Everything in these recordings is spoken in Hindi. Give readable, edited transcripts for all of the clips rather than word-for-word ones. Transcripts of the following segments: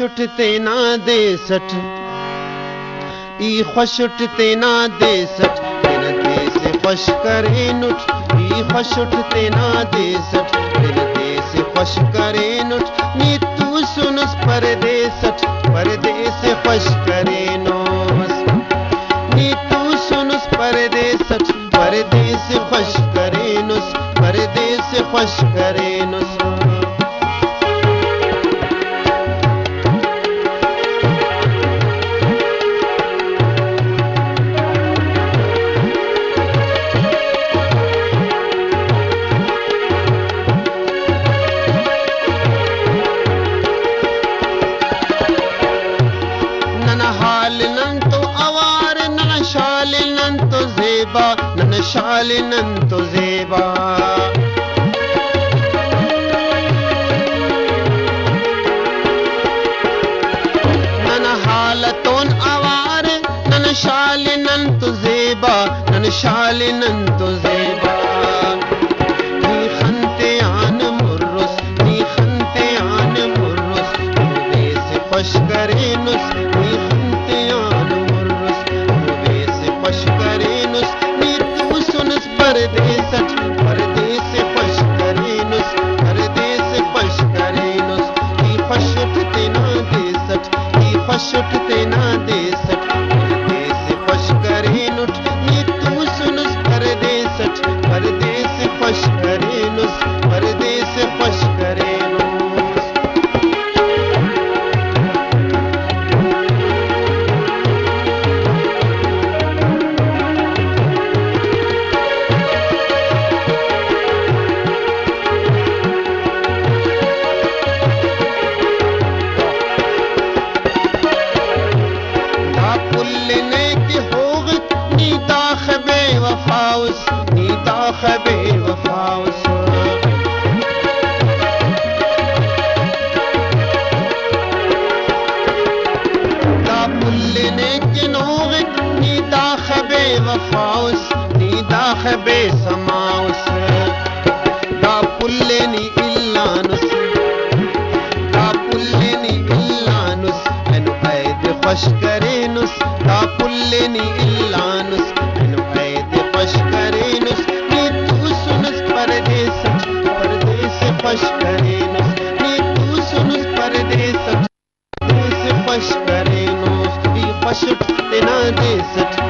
खुशुट तेना दे सठ ई खुशुट तेना दे सठ दिन दे से खुश करे नुठ ई खुशुट तेना दे सठ दिन दे से खुश करे नुठ नी तू सुनस परदे सठ परदे से खुश करे नोस नी तू सुनस परदे सठ परदे से खुश करे नुस परदे से खुश करे नुस नन शालिनन तो ज़ेबा नन हालतोन आवार नन शालिनन तो ज़ेबा नन शालिनन तो ज़ेबा नी खंते आन मुर्रुस नी खंते आन मुर्रुस मुझे से खुश करे नुस नी खंते आन मुर्रुस मुझे से खुश करे नुस परदे सच परदे से खुश करे नुस परदे से खुश करे नुस ई खुशुट तेना दे सच ई खुशुट तेना दे सच परदे से खुश करे नुठ नी तू सुनस परदे सच परदे से खुश करे नुस परदे से खुश करे खबे समाउस दा पुल्लेनी इल्लानुस दा पुल्लेनी इल्लानुस एनु ऐद खुश करे नुस दा पुल्लेनी इल्लानुस एनु ऐद खुश करे नुस नी तू सुनस परदे सच परदे से खुश करे नुस नी तू सुनस परदे सच परदे से खुश करे नुस ई खुशुट तेना दे सच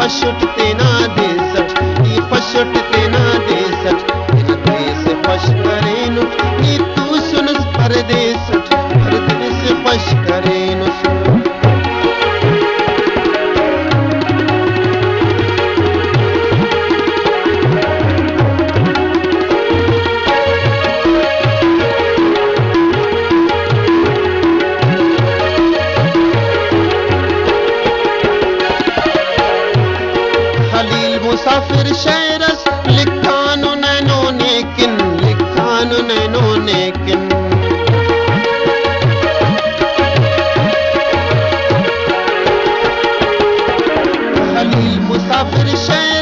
खुशुट तेना दे सच ई खुशुट तेना दे सच दिन दे से खुश करे नुठ नी तू सुनस परदे सच परदे से खुश करे नुस मुसाफिर शहरस लिखानु नैनो नेकिन लिखानु नैनो नेकिन खलील मुसाफिर शहर